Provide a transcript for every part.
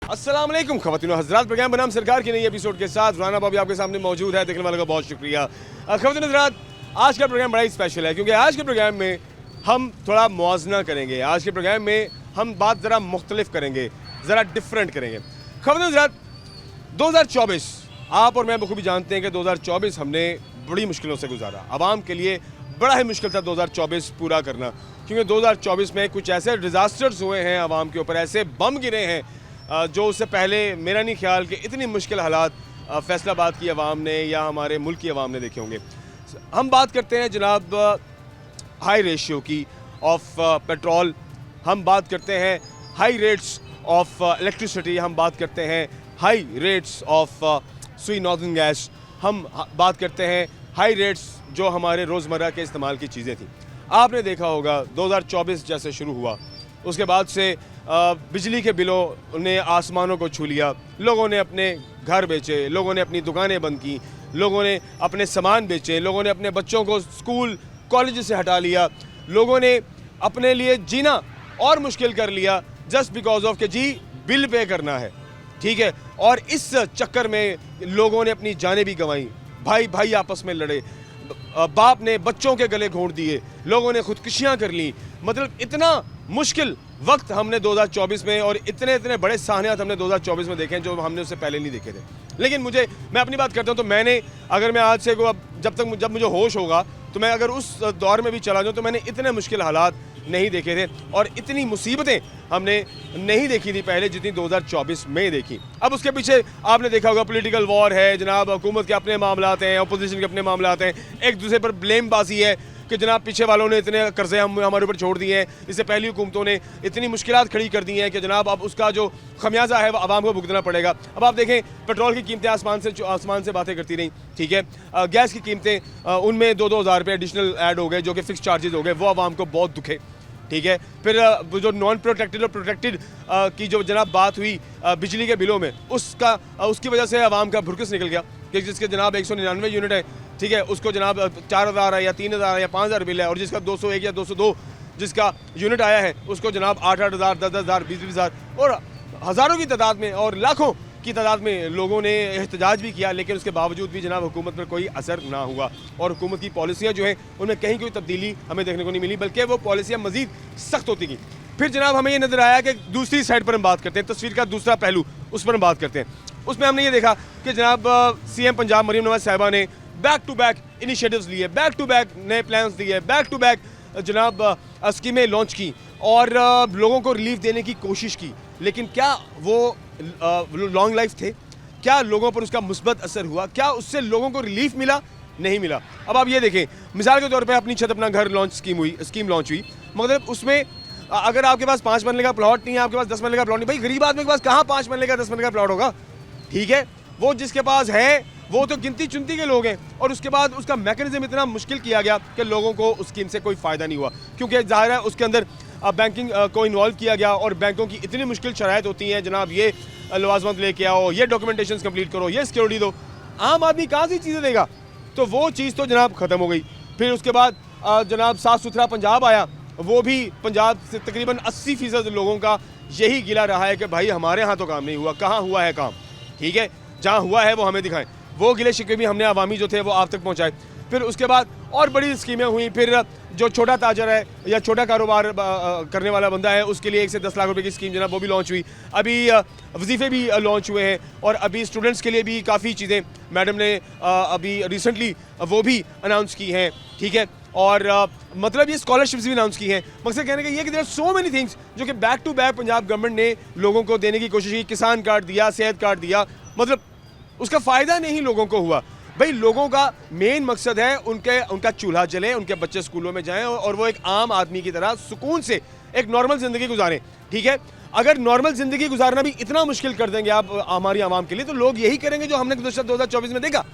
अस्सलाम वालेकुम ख़वातीन व हज़रात, प्रोग्राम बनाम सरकार की नई एपिसोड के साथ राना बाबी आपके सामने मौजूद है। देखने वालों का बहुत शुक्रिया। ख़वातीन हज़रात, आज का प्रोग्राम बड़ा ही स्पेशल है क्योंकि आज के प्रोग्राम में हम थोड़ा मुआवजना करेंगे। आज के प्रोग्राम में हम बात ज़रा मुख्तलिफ करेंगे, ज़रा डिफरेंट करेंगे। ख़वातीन हज़रात, 2024 आप और मैं बखूबी जानते हैं कि 2024 हमने बड़ी मुश्किलों से गुजारा। आवाम के लिए बड़ा ही मुश्किल था 2024 पूरा करना, क्योंकि 2024 में कुछ ऐसे डिज़ास्टर्स हुए हैं आवाम के ऊपर, ऐसे बम गिरे हैं जो उससे पहले मेरा नहीं ख्याल कि इतनी मुश्किल हालात फैसलाबाद की आवाम ने या हमारे मुल्क की आवाम ने देखे होंगे। हम बात करते हैं जनाब हाई रेशियो की ऑफ पेट्रोल, हम बात करते हैं हाई रेट्स ऑफ इलेक्ट्रिसिटी, हम बात करते हैं हाई रेट्स ऑफ सुई नॉर्दर्न गैस, हम बात करते हैं हाई रेट्स जो हमारे रोज़मर्रा के इस्तेमाल की चीज़ें थी। आपने देखा होगा 2024 जैसे शुरू हुआ, उसके बाद से बिजली के बिलों ने आसमानों को छू लिया। लोगों ने अपने घर बेचे, लोगों ने अपनी दुकानें बंद की, लोगों ने अपने सामान बेचे, लोगों ने अपने बच्चों को स्कूल कॉलेज से हटा लिया, लोगों ने अपने लिए जीना और मुश्किल कर लिया जस्ट बिकॉज ऑफ के जी बिल पे करना है, ठीक है। और इस चक्कर में लोगों ने अपनी जानें भी गंवाई, भाई भाई आपस में लड़े, बाप ने बच्चों के गले घोंट दिए, लोगों ने खुदकुशियाँ कर ली। मतलब इतना मुश्किल वक्त हमने 2024 में और इतने इतने बड़े साहनियात हमने 2024 में देखे हैं जो हमने उससे पहले नहीं देखे थे। लेकिन मैं अपनी बात करता हूँ तो मैंने, अगर मैं आज से जब मुझे होश होगा तो मैं अगर उस दौर में भी चला जाऊँ तो मैंने इतने मुश्किल हालात नहीं देखे थे और इतनी मुसीबतें हमने नहीं देखी थी पहले जितनी 2024 में देखी। अब उसके पीछे आपने देखा होगा पॉलिटिकल वॉर है जनाब, हुकूमत के अपने मामलात हैं, अपोजिशन के अपने मामलात हैं, एक दूसरे पर ब्लेमबाजी है कि जनाब पीछे वालों ने इतने कर्जे हमारे ऊपर छोड़ दिए हैं, इससे पहली हुकूमतों ने इतनी मुश्किलात खड़ी कर दी हैं कि जनाब अब उसका जो खमियाजा है वो आवाम को भुगतना पड़ेगा। अब आप देखें पेट्रोल की कीमतें आसमान से बातें करती रहीं, ठीक है। गैस की कीमतें उनमें 2-2 हज़ार रुपये एडिशनल ऐड हो गए जो कि फ़िक्स चार्जेस हो गए, वो आवाम को बहुत दुखे, ठीक है। फिर जो नॉन प्रोटेक्टेड और प्रोटेक्टेड की जो जनाब बात हुई बिजली के बिलों में, उसकी वजह से आवाम का भुरकस निकल गया कि जिसके जनाब 199 यूनिट है, ठीक है, उसको जनाब 4000 है या 3000 है या 5000 बिल है, और जिसका 201 या 202 जिसका यूनिट आया है उसको जनाब 8-8 हज़ार, 10-10 हज़ार, 20-20 हज़ार और हज़ारों की तादाद में और लाखों की तादाद में लोगों ने एहतजाज भी किया। लेकिन उसके बावजूद भी जनाब हुकूमत पर कोई असर ना हुआ और हुकूमत की पॉलिसियाँ जो हैं उनमें कहीं कोई तब्दीली हमें देखने को नहीं मिली, बल्कि वो पॉलिसियाँ मज़ीद सख्त होती गई। फिर जनाब हमें ये नज़र आया कि दूसरी साइड पर हम बात करते हैं, तस्वीर का दूसरा पहलू उस पर हम बात करते हैं। उसमें हमने ये देखा कि जनाब CM पंजाब मरीम नवाज साहिबा ने बैक टू बैक इनिशिएटिव्स लिए, बैक टू बैक नए प्लान्स दिए, बैक टू बैक जनाब स्कीमें लॉन्च की और लोगों को रिलीफ देने की कोशिश की। लेकिन क्या वो लॉन्ग लाइफ थे? क्या लोगों पर उसका मुस्बत असर हुआ? क्या उससे लोगों को रिलीफ मिला? नहीं मिला। अब आप ये देखें, मिसाल के तौर पे अपनी छत अपना घर लॉन्च स्कीम लॉन्च हुई, मतलब उसमें अगर आपके पास 5 मरले का प्लॉट नहीं है, आपके पास 10 मरले का प्लॉट नहीं, भाई गरीब आदमी के पास कहाँ 5 मरले का 10 मरले का प्लॉट होगा, ठीक है। वो जिसके पास है वो तो गिनती चुनती के लोग हैं और उसके बाद उसका मैकेनिज्म इतना मुश्किल किया गया कि लोगों को उस स्कीम से कोई फ़ायदा नहीं हुआ, क्योंकि जाहिर है उसके अंदर बैंकिंग को इन्वॉल्व किया गया और बैंकों की इतनी मुश्किल शराइत होती हैं, जनाब ये लवाजमत लेके आओ, ये डॉक्यूमेंटेशन कंप्लीट करो, ये सिक्योरिटी दो, आम आदमी कहाँ से चीज़ें देगा। तो वो चीज़ तो जनाब ख़त्म हो गई। फिर उसके बाद जनाब साफ़ सुथरा पंजाब आया, वो भी पंजाब से तकरीबन 80% लोगों का यही गिला रहा है कि भाई हमारे यहाँ तो काम नहीं हुआ, कहाँ हुआ है काम, ठीक है, जहाँ हुआ है वो हमें दिखाएं। वो गिले शिकवे भी हमने अवामी जो थे वो आप तक पहुँचाए। फिर उसके बाद और बड़ी स्कीमें हुई, फिर जो छोटा ताजर है या छोटा कारोबार करने वाला बंदा है उसके लिए 1 से 10 लाख रुपए की स्कीम जनाब वो भी लॉन्च हुई। अभी वजीफ़े भी लॉन्च हुए हैं और अभी स्टूडेंट्स के लिए भी काफ़ी चीज़ें मैडम ने अभी रिसेंटली वो भी अनाउंस की हैं, ठीक है। और मतलब ये स्कॉलरशिप्स भी अनाउंस की हैं। मकसद कहने का ये कि there are so many things जो कि back to back Punjab government ने लोगों को देने की कोशिश की। किसान कार्ड दिया, सेहत कार्ड दिया, मतलब उसका फ़ायदा नहीं लोगों को हुआ। भाई लोगों का मेन मकसद है उनका चूल्हा जले, उनके बच्चे स्कूलों में जाएं और वो एक आम आदमी की तरह सुकून से एक नॉर्मल ज़िंदगी गुजारें, ठीक है। अगर नॉर्मल ज़िंदगी गुजारना भी इतना मुश्किल कर देंगे आप हमारी आवाम के लिए, तो लोग यही करेंगे जो हमने 2024 में देखा।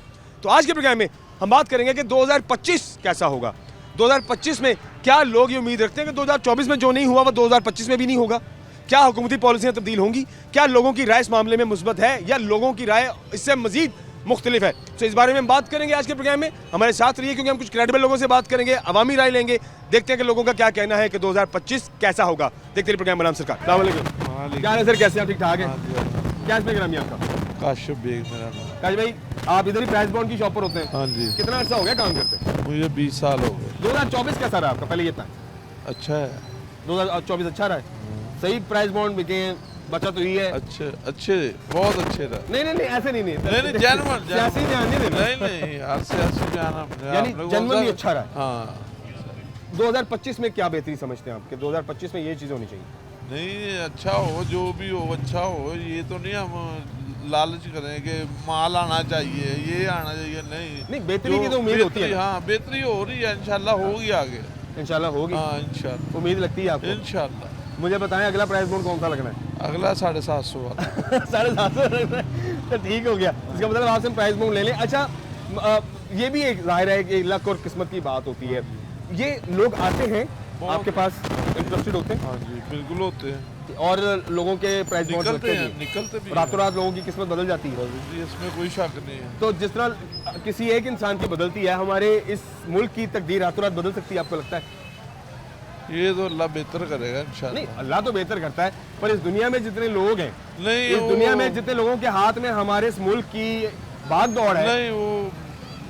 तो आज के प्रोग्राम में हम बात करेंगे कि 2025 कैसा होगा। 2025 में क्या लोग ये उम्मीद रखते हैं कि 2024 में जो नहीं हुआ वो 2025 में भी नहीं होगा? क्या हुकूमती पॉलिसियाँ तब्दील होंगी? क्या लोगों की राय इस मामले में मुस्बत है या लोगों की राय इससे मजीद मुख्तलिफ है? तो इस बारे में हम बात करेंगे आज के प्रोग्राम में। हमारे साथ रहिए क्योंकि हम कुछ क्रेडिबल लोगों से बात करेंगे, अवामी राय लेंगे, देखते हैं कि लोगों का क्या कहना है कि 2025 कैसा होगा। देखते रहिए प्रोग्राम बनाम सरकार। अस्सलाम वालेकुम। क्या हाल है सर, कैसे हैं? ठीक ठाक है? क्या इसमें नाम है आपका? काशिफ बेग मेरा नाम। काश भाई, आप इधर ही प्राइस बॉन्ड की शॉप पर होते हैं? हाँ जी, कितना अर्सा हो गया काम करते? मुझे 20 साल हो गए। 2024 कैसा रहा आपका? पहले ये था, अच्छा है। 2024 अच्छा रहा है? सही प्राइस बॉन्ड बिके हैं, बचत हुई है? अच्छे बहुत अच्छे रहा। नहीं ऐसे नहीं नहीं जानवर सियासी ध्यान नहीं देना। नहीं यार सियासी जाना यानी जन्म भी अच्छा रहा है। हाँ। 2025 में क्या बेहतरी समझते हैं आपके? 2025 में ये चीज़ होनी चाहिए। नहीं अच्छा हो, जो भी हो अच्छा हो। ये तो नहीं हम लालच करें कि माल आना चाहिए, ये आना चाहिए, नहीं बेहतरी की तो उम्मीद होती है। हाँ बेहतरी हो रही है, इंशाल्लाह होगी आगे। इंशाल्लाह होगी। हाँ इंशाल्लाह उम्मीद लगती है आपको? इंशाल्लाह। मुझे बताएं अगला प्राइस बॉन्ड कौन सा लगना है? अगला 750 वाला। 750 तो ठीक हो गया, इसका मतलब आपसे हम प्राइस बॉन्ड ले लें। अच्छा ये भी एक जाहिर है कि लक और किस्मत की बात होती है। ये लोग आते हैं आपके पास, इंटरेस्टेड होते हैं? हाँ जी बिल्कुल होते हैं, और लोगों के प्राइस बॉन्ड निकलते भी रातों रात लोगों की किस्मत बदल जाती है। इसमें कोई शक नहीं है। तो जिस तरह किसी एक इंसान की बदलती है, हमारे इस मुल्क की तकदीर रातों रात बदल सकती है, आपको लगता है? ये तो अल्लाह बेहतर करेगा इंशाल्लाह। नहीं, अल्लाह तो बेहतर करता है, पर इस दुनिया में जितने लोग हैं, नहीं इस दुनिया में जितने लोगों के हाथ में हमारे इस मुल्क की भाग दौड़ है, नहीं वो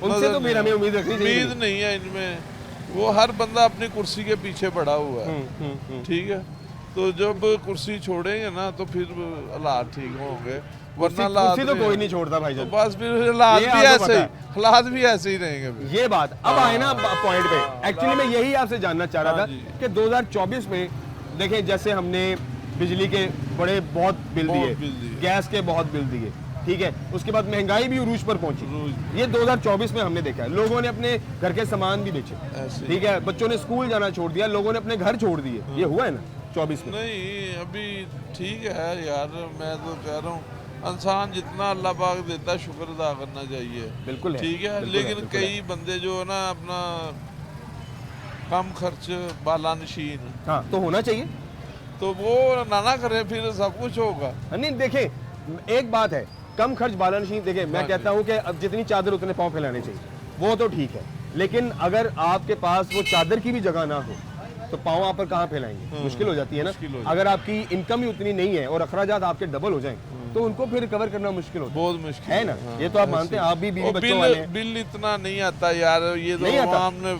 उनसे तो फिर हमें उम्मीद रखनी चाहिए। उम्मीद नहीं है इनमें। वो हर बंदा अपनी कुर्सी के पीछे पड़ा हुआ है, ठीक है। तो जब कुर्सी छोड़ेंगे ना तो फिर हालात ठीक होंगे, वरना कुर्सी तो कोई नहीं छोड़ता भाई। तो बस फिर हालात भी ऐसे ही रहेंगे। ये बात अब आए ना पॉइंट पे। एक्चुअली मैं यही आपसे जानना चाह रहा था कि 2024 में देखें, जैसे हमने बिजली के बहुत बिल दिए, गैस के बहुत बिल दिए, ठीक है, उसके बाद महंगाई भी उरूज पर पहुंची। ये 2024 में हमने देखा है, लोगों ने अपने घर के सामान भी बेचे, ठीक है, बच्चों ने स्कूल जाना छोड़ दिया, लोगों ने अपने घर छोड़ दिए। ये हुआ है ना 24 में? नहीं अभी ठीक है यार, मैं तो कह रहा हूँ इंसान जितना अल्लाह पाक देता है शुक्र अदा करना चाहिए। बिल्कुल ठीक है, लेकिन कई बंदे जो है ना अपना कम खर्च बाला नशीन, हाँ तो होना चाहिए, तो वो ना करें फिर सब कुछ होगा। नहीं देखें, एक बात है कम खर्च बाला नशीन। देखें मैं कहता हूँ कि अब जितनी चादर उतने पाँव फैलाने चाहिए, वो तो ठीक है, लेकिन अगर आपके पास वो चादर की भी जगह ना हो तो पाँव आप पर कहाँ फैलाएंगे? मुश्किल हो जाती है ना। अगर आपकी इनकम ही उतनी नहीं है और अखराजात आपके डबल हो जाएं तो उनको फिर कवर करना मुश्किल होता है। बहुत मुश्किल है ना। ये तो आप मानते हैं, आप भी बीवी बच्चों वाले हैं। बिल इतना नहीं आता यार, ये तो नहीं आता। हमने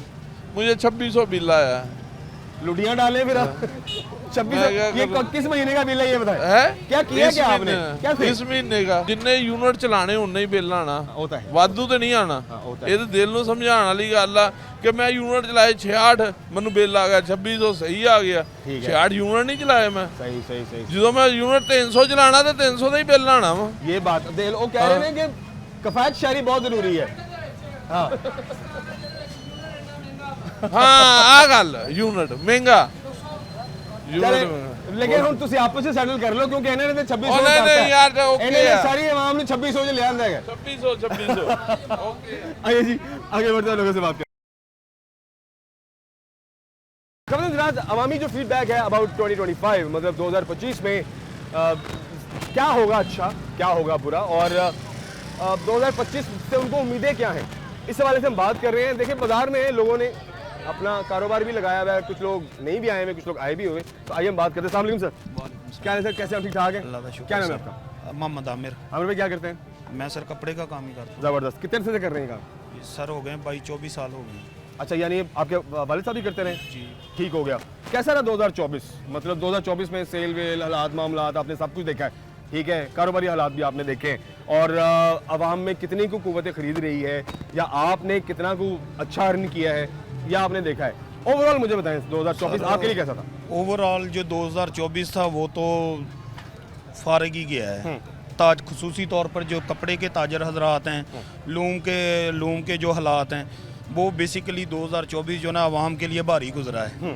मुझे 2600 बिल आया। लुटियां डाले फिर 26 ये किस महीने का बिल है ये बताएं? क्या किया क्या आपने? क्या इस महीने का जिन्ने यूनिट चलाने उन्ने ही बिल आना होता है, वाधू तो नहीं आना। ये तो दिल ਨੂੰ ਸਮਝਾਉਣ ਵਾਲੀ ਗੱਲ ਆ ਕਿ ਮੈਂ यूनिट चलाए 66, ਮੈਨੂੰ ਬਿੱਲ ਆ ਗਿਆ 2600, ਸਹੀ ਆ ਗਿਆ। 66 यूनिट नहीं चलाए मैं। सही ਜਦੋਂ मैं यूनिट 300 ਚਲਾਣਾ ਤੇ 300 ਦਾ ਹੀ ਬਿੱਲ ਆਣਾ ਵਾ। ये बात दिल वो कह रहे हैं कि किफायत शहरी बहुत जरूरी है। हाँ हाँ आ गल यूनिट महंगा लेकिन ਹੁਣ ਤੁਸੀਂ ਆਪਸ ਵਿੱਚ ਸੈਟਲ ਕਰ ਲਓ ਕਿਉਂਕਿ ਇਹਨਾਂ ਨੇ ਤੇ 2600 ਨਹੀਂ ਯਾਰ ਓਕੇ ਇਹਨਾਂ ਨੇ ਸਾਰੀ आवाम ने 2600 ਚ ਲਿਆ ਜਾਏਗਾ। 2600 ओके आइए जी आगे बढ़ते हैं, लोगों से बात करें। कमल अवामी जो फीडबैक है अबाउट 2025, मतलब 2025 में क्या होगा अच्छा, क्या होगा बुरा, और 2025 से उनको उम्मीदें क्या हैं, इस हवाले से हम बात कर रहे हैं। देखिए बाजार में लोगों ने अपना कारोबार भी लगाया हुआ है, कुछ लोग नहीं भी आए हुए, कुछ लोग आए भी हुए। तो आइए हम बात करते हैं। अस्सलाम वालेकुम सर। क्या है सर, कैसे आप? ठीक ठाक है, क्या नाम है आपका? मोहम्मद आमिर। आमिर भाई क्या करते हैं? मैं सर कपड़े का काम ही करता हूँ। ज़बरदस्त। कितने से कर रहे हैं काम? सर हो गए 22-24 साल हो गए। अच्छा, यानी आपके वालिद साहब भी करते रहे? जी ठीक हो गया। कैसा रहा 2024? मतलब 2024 में सेल वेल हालात मामलात आपने सब कुछ देखा है, ठीक है, कारोबारी हालात भी आपने देखे हैं, और आवाम में कितनी को कुव्वतें खरीद रही है, या आपने कितना को अच्छा अर्न किया है, या आपने देखा है? ओवरऑल मुझे बताएं 2024 आपके लिए कैसा था? ओवरऑल जो 2024 था वो तो फारग ही गया है। ताज खुसूसी तौर पर जो कपड़े के ताजर हजरात हैं, लूम के जो हालात हैं, वो बेसिकली 2024 जो ना आवाम के लिए भारी गुजरा है।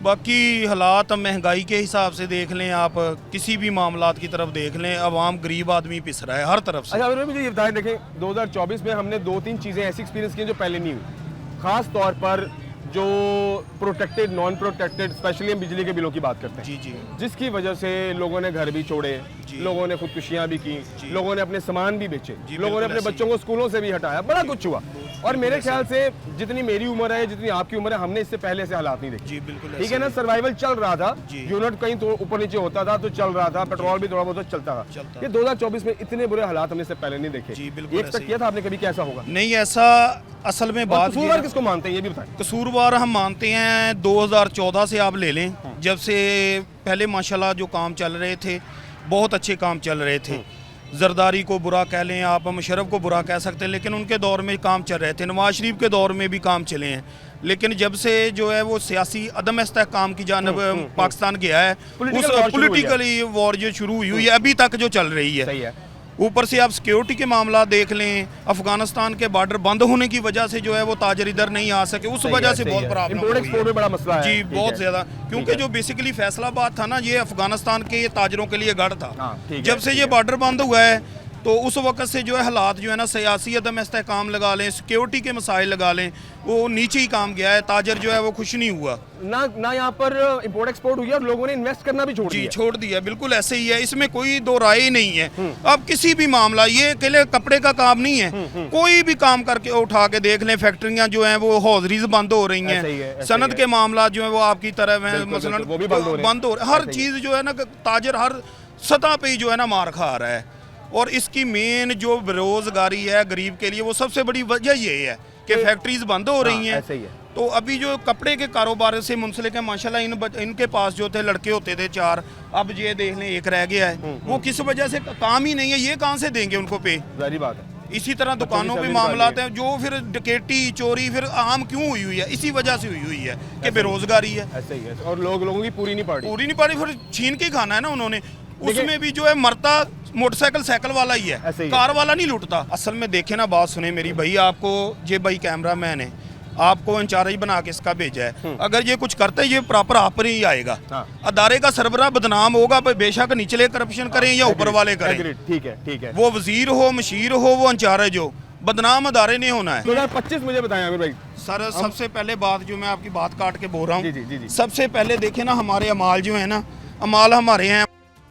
बाकी हालात महंगाई के हिसाब से देख लें, आप किसी भी मामलात की तरफ देख लें, आवाम गरीब आदमी पिस रहा है हर तरफ से। अच्छा मुझे ये बताएं, देखें 2024 में हमने 2-3 चीज़ें ऐसी एक्सपीरियंस की जो पहले नहीं हुई, ख़ास तौर पर जो प्रोटेक्टेड नॉन प्रोटेक्टेड स्पेशली हम बिजली के बिलों की बात करते हैं, जी जी जिसकी वजह से लोगों ने घर भी छोड़े, लोगों ने खुदकुशियां भी की, लोगों ने अपने सामान भी बेचे, लोगों ने अपने बच्चों को स्कूलों से भी हटाया, बड़ा कुछ हुआ। और मेरे ख्याल से जितनी मेरी उम्र है, जितनी आपकी उम्र है, हमने इससे पहले से हालात नहीं देखे। जी बिल्कुल ठीक है ना, सर्वाइवल चल रहा था, जी। यूनिट कहीं तो ऊपर नीचे होता था तो चल रहा था, पेट्रोल भी थोड़ा बहुत चलता था। ये 2024 में इतने बुरे हालात हमने इससे पहले नहीं देखे। जी, बिल्कुल एक्सपेक्ट किया था आपने कभी कैसा होगा? नहीं, ऐसा असल में बात ये कसूरवार है- किसको मानते हैं ये भी बताएं। कसूरवार हम मानते हैं 2014 से आप ले लें, जब से पहले माशाल्लाह जो काम चल रहे थे बहुत अच्छे काम चल रहे थे। जरदारी को बुरा कह लें आप, मुशर्रफ को बुरा कह सकते हैं, लेकिन उनके दौर में काम चल रहे थे। नवाज शरीफ के दौर में भी काम चले हैं, लेकिन जब से जो है वो सियासी अदम इस्तेहकाम की जानब पाकिस्तान गया है, Political उस war शुरू हुई है। पॉलिटिकली वॉर जो शुरू हुई है अभी तक जो चल रही है। सही है। ऊपर से आप सिक्योरिटी के मामला देख लें, अफगानिस्तान के बॉर्डर बंद होने की वजह से जो है वो ताजर इधर नहीं आ सके, उस वजह से बहुत प्रॉब्लम इंपोर्ट एक्सपोर्ट में बड़ा मसला है। जी ठीक बहुत है। ज्यादा, क्योंकि जो बेसिकली फैसलाबाद था ना, ये अफगानिस्तान के ये ताजरों के लिए गढ़ था। हाँ, ठीक है, जब से ठीक ये है। बॉर्डर बंद हुआ है तो उस वक्त से जो है हालात जो है ना, सियासी अदम इस्तेहकाम लगा लें, सिक्योरिटी के मसाइल लगा लें, वो नीचे ही काम गया है। ताजर जो है वो खुश नहीं हुआ। ना यहाँ पर इंपोर्ट एक्सपोर्ट हुई है और लोगों ने इन्वेस्ट करना भी छोड़ जी दिया। छोड़ दिया, बिल्कुल ऐसे ही है, इसमें कोई दो राय ही नहीं है। अब किसी भी मामला, ये अकेले कपड़े का काम नहीं है, कोई भी काम करके उठा के देख लें, फैक्ट्रियां जो हैं वो हॉजरीज बंद हो रही ऐसे ही है, हैं, ऐसे सनद ही है। के मामला जो है वो आपकी तरफ है, बिल्कुल, मसलन बिल्कुल, वो भी बंद हो रहे हैं। बंद हो रहे हैं। हर ऐसे ही चीज़ जो है ना, ताजर हर सतह पे ही जो है ना मार खा रहा है। और इसकी मेन जो बेरोजगारी है गरीब के लिए, वो सबसे बड़ी वजह ये है कि फैक्ट्रीज बंद हो रही हैं। ऐसे ही है। तो अभी जो कपड़े के कारोबार से मुंसलिक है माशाल्लाह, इनके पास जो थे लड़के होते थे 4, अब ये देख लें एक रह गया है। वो किस वजह से काम ही नहीं है, ये कहाँ से देंगे उनको पे? जारी बात है। इसी तरह दुकानों पे सैलरी मामला निकालिए। हैं जो फिर डकैती चोरी फिर आम क्यों हुई हुई है? इसी वजह से हुई हुई है कि बेरोजगारी है, ऐसे ही है और लोगों की पूरी नहीं पड़ रही। पूरी नहीं पड़ी, फिर छीन के ही खाना है ना उन्होंने। उसमें भी जो है मरता मोटरसाइकिल साइकिल वाला ही है, ऐसे ही है। कार वाला नहीं लूटता। असल में देखे ना, बात सुने मेरी भाई, आपको ये भाई कैमरा मैन है, आपको इंचार्ज बना के इसका भेजा है, अगर ये कुछ करते हैं ये प्रॉपर आप पर ही आएगा। हाँ। अदारे का सरबराह बदनाम होगा, बेशक निचले करप्शन करें या ऊपर वाले करें, Agreed, ठीक है, ठीक है। वो वजीर हो, मशीर हो, वो इंचार्ज हो, बदनाम अदारे नहीं होना है। 2025 मुझे बताएं आमिर भाई। सर सबसे पहले बात, जो मैं आपकी बात काट के बोल रहा जी, जी, जी, जी। हूँ, सबसे पहले देखे ना हमारे अमाल जो है ना, अमाल हमारे हैं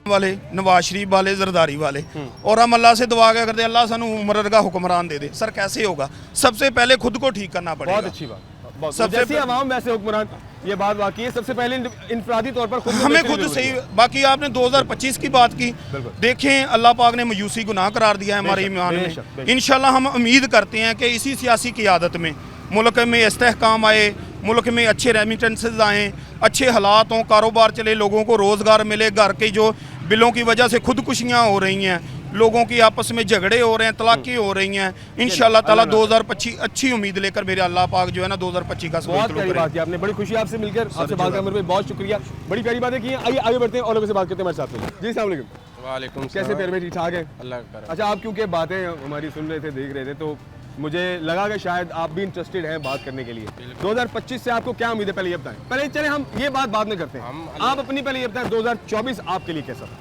वाले, नवाज शरीफ वाले, जरदारी वाले, और हम अल्लाह से दुआ क्या करते हैं, अल्लाह सानू उम्र का हुक्मरान दे दे। सर कैसे होगा? सबसे पहले खुद को ठीक करना पड़ेगा। बहुत अच्छी बात। बहुत सबसे जैसे पहले- अवाम वैसे हुक्मरान, ये बात वाकई है। सबसे पहले इंफरादी तौर पर खुद में हमें बेहतरी खुद जरूरी सही। है। बाकी आपने 2025 की बात की, बिल्कुल। देखें अल्लाह पाक ने मयूसी गुनाह करार दिया है हमारे बेशक, ईमान बेशक, में। बेशक। इंशाल्लाह हम उम्मीद करते हैं कि इसी सियासी क़ियादत में मुल्क में इस्तेहकाम आए, मुल्क में अच्छे रेमिटेंसेस आएँ, अच्छे हालात हों, कारोबार चले, लोगों को रोज़गार मिले। घर के जो बिलों की वजह से खुदकुशियाँ हो रही हैं, लोगों की आपस में झगड़े हो रहे हैं, तलाक़ें हो रही हैं, इंशाल्लाह ताला 2025 अच्छी उम्मीद लेकर मेरे अल्लाह पाक जो है ना 2025 का बहुत प्यारी बात की आपने, बड़ी खुशी आपसे मिलकर, आपसे बात करने में बहुत शुक्रिया। बड़ी प्यारी बातें की हैं। आइए आगे बढ़ते हैं और लोगों से बात करते हैं हमारे साथ में। जी अस्सलाम वालेकुम। वालेकुम कैसे प्यारे में ठीक ठाक है? अल्लाह का करम। अच्छा, आप क्योंकि बातें हमारी सुन रहे थे, देख रहे थे, तो मुझे लगा कि शायद आप भी इंटरेस्टेड हैं बात करने के लिए। 2025 से आपको क्या उम्मीद है, पहले ये बताएं। पहले चले हम ये बात बाद में करते हैं, आप अपनी पहले ये बताएं 2024 आपके लिए कैसा था?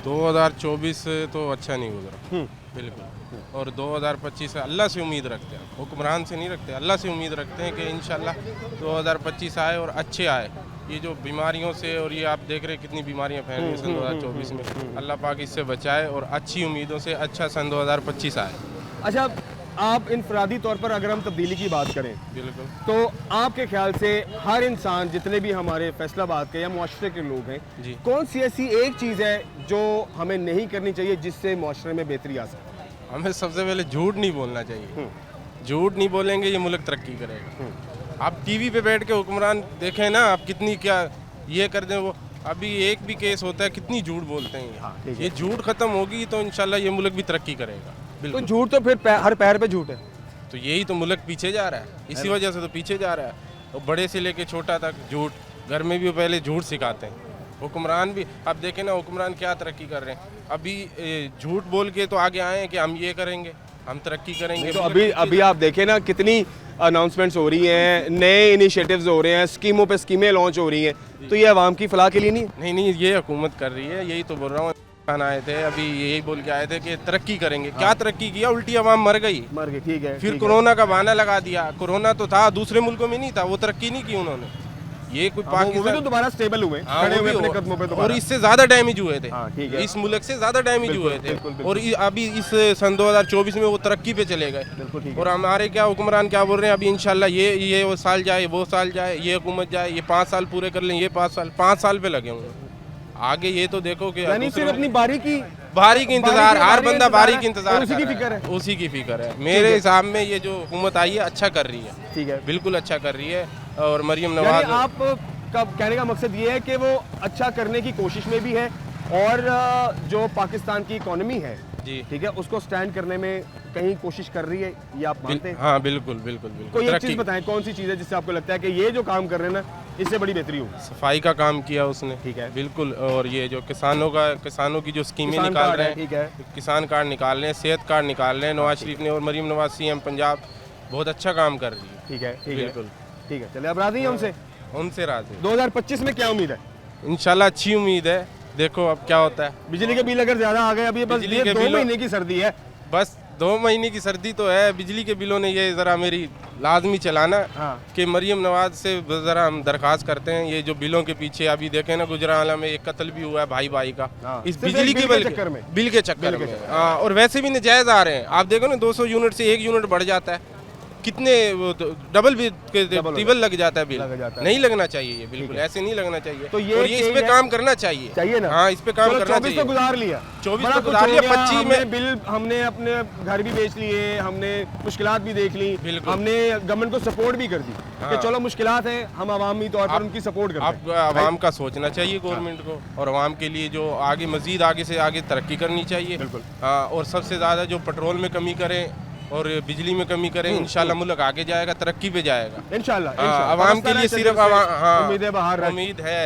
2024 तो अच्छा नहीं गुजरा बिल्कुल, और 2025 से अल्लाह से उम्मीद रखते हैं, हुक्मरान से नहीं रखते, अल्लाह से उम्मीद रखते हैं कि इंशाल्लाह 2025 आए और अच्छे आए। ये जो बीमारियों से, और ये आप देख रहे हैं कितनी बीमारियां फैल रही हैं सन 2024 में, अल्लाह पाक इससे बचाए और अच्छी उम्मीदों से अच्छा सन 2025 आए। अच्छा, आप इनफरादी तौर पर अगर हम तब्दीली की बात करें, बिल्कुल। तो आपके ख्याल से हर इंसान, जितने भी हमारे फैसलाबाद के या मुआशरे के लोग हैं, जी। कौन सी ऐसी एक चीज़ है जो हमें नहीं करनी चाहिए जिससे मुआशरे में बेहतरी आ सके? हमें सबसे पहले झूठ नहीं बोलना चाहिए। झूठ नहीं बोलेंगे ये मुल्क तरक्की करेगा। आप टीवी पे बैठ के हुक्मरान देखें ना, आप कितनी क्या ये कर दें, वो अभी एक भी केस होता है कितनी झूठ बोलते हैं हाँ, ठीक है। ये झूठ खत्म होगी तो इंशाल्लाह ये मुल्क भी तरक्की करेगा। तो बिल्कुल। झूठ तो फिर हर पैर पे झूठ है। तो यही तो मुल्क पीछे जा रहा है, इसी वजह से तो पीछे जा रहा है। और बड़े से लेके छोटा तक झूठ, घर में भी पहले झूठ सिखाते हैं। हुक्मरान भी आप देखें ना, हुक्मरान क्या तरक्की कर रहे हैं। अभी झूठ बोल के तो आगे आए हैं कि हम ये करेंगे, हम तरक्की करेंगे। तो अभी आप देखें ना, कितनी अनाउंसमेंट्स हो रही हैं, नए इनिशिएटिव्स हो रहे हैं, स्कीमों पे स्कीमें लॉन्च हो रही हैं, तो ये आवाम की फलाह के लिए नहीं है? नहीं, ये हुकूमत कर रही है, यही तो बोल रहा हूँ। खान आए थे, अभी यही बोल के आए थे कि तरक्की करेंगे। क्या तरक्की किया, उल्टी आवाम मर गई। ठीक है। फिर कोरोना का बहाना लगा दिया। कोरोना तो था, दूसरे मुल्कों में नहीं था, वो तरक्की नहीं की उन्होंने। ये कोई वो भी पाकिस्तान तो दोबारा स्टेबल हुए, हाँ, खड़े वो हुए भी अपने हो- कदमों पे और दोबारा। इससे ज्यादा डैमेज हुए थे। हाँ, ठीक है। इस मुल्क से ज्यादा डैमेज बिल्कुल, हुए थे। बिल्कुल, बिल्कुल। और अभी इस सन 2024 में वो तरक्की पे चले गए। बिल्कुल ठीक है। और हमारे क्या हुक्मरान क्या बोल रहे हैं, अभी इंशाल्लाह ये वो साल जाए, वो साल जाए, ये हुकूमत जाए, ये 5 साल पूरे कर लें, ये 5 साल पे लगे होंगे। आगे ये तो देखो कि यानी दूसरे सिर्फ अपनी बारी की इंतजार, हर बंदा बारी की इंतजार और उसी की कर फिक्र रहा है। उसी की फिक्र है। मेरे हिसाब में ये जो हुकूमत आई है अच्छा कर रही है, ठीक है। बिल्कुल अच्छा कर रही है। और मरियम यानी नवाज आप का कहने का मकसद ये है कि वो अच्छा करने की कोशिश में भी है और जो पाकिस्तान की इकोनॉमी है, जी ठीक है, उसको स्टैंड करने में कहीं कोशिश कर रही है, ये आप मानते हैं? हाँ बिल्कुल बिल्कुल कोई बिल्कुल। एक तरक्की, चीज बताएं, कौन सी चीज है जिससे आपको लगता है कि ये जो काम कर रहे हैं ना, इससे बड़ी बेहतरी होगी? सफाई का काम किया उसने, ठीक है। बिल्कुल। और ये जो किसानों की जो स्कीमें किसान निकाल कार्ड रहे है, हैं, ठीक है। किसान कार्ड निकाल रहे हैं, सेहत कार्ड निकाल रहे हैं नवाज शरीफ ने, और मरीम नवाज सीएम पंजाब बहुत अच्छा काम कर रही है। ठीक है, ठीक है, बिल्कुल। ठीक है। चलिए, आप राजी हैं उनसे? उनसे राजी 2025 में क्या उम्मीद है? इंशाल्लाह अच्छी उम्मीद है, देखो अब क्या होता है। बिजली के बिल अगर ज्यादा आ गए, अभी बस बिजली ये के 2 बिल- महीने की सर्दी है। बस 2 महीने की सर्दी तो है, बिजली के बिलों ने ये ज़रा मेरी लाजमी चलाना हाँ। कि मरीम नवाज से ज़रा हम दरख्वास्त करते हैं, ये जो बिलों के पीछे अभी देखें ना, गुजरावाला में एक कत्ल भी हुआ है भाई का, हाँ। इस सिर्फ बिजली एक के बिल के बिल चक्कर में। बिल के चक्कर में। हाँ, और वैसे भी नजायज़ आ रहे हैं। आप देखो ना, 200 यूनिट से 1 यूनिट बढ़ जाता है, कितने डबल भी ट्रिपल लग जाता है बिल। लग जाता है। नहीं लगना चाहिए ये, बिल्कुल ऐसे नहीं लगना चाहिए। तो ये और ये इस पे change है- काम करना चाहिए। चाहिए ना? हाँ, इस पे काम चलो, करना 24 चाहिए। तो गुजार लिया, 24 बड़ा तो कुछ गुजार हो लिया, गया, 25 हमने में बिल, हमने अपने घर भी बेच लिए, हमने मुश्किलात भी देख ली, बिल्कुल। हमने गवर्नमेंट को सपोर्ट भी कर दी कि हाँ। चलो मुश्किलात हैं, हम अवामी तौर पर उनकी सपोर्ट करते आप हैं। आवाम का सोचना चाहिए गवर्नमेंट को, और आवाम के लिए जो आगे मजीद आगे से आगे तरक्की करनी चाहिए। बिल्कुल। हाँ, और सबसे ज़्यादा जो पेट्रोल में कमी करें और बिजली में कमी करें, इंशाल्लाह मुल्क आगे जाएगा, तरक्की पे जाएगा। इंशाल्लाह, हाँ, इंशाल्लाह। आवाम के तरसता लिए रहे सिर्फ जल्दी से, हाँ, उम्मीदें बाहर रख। उम्मीद है?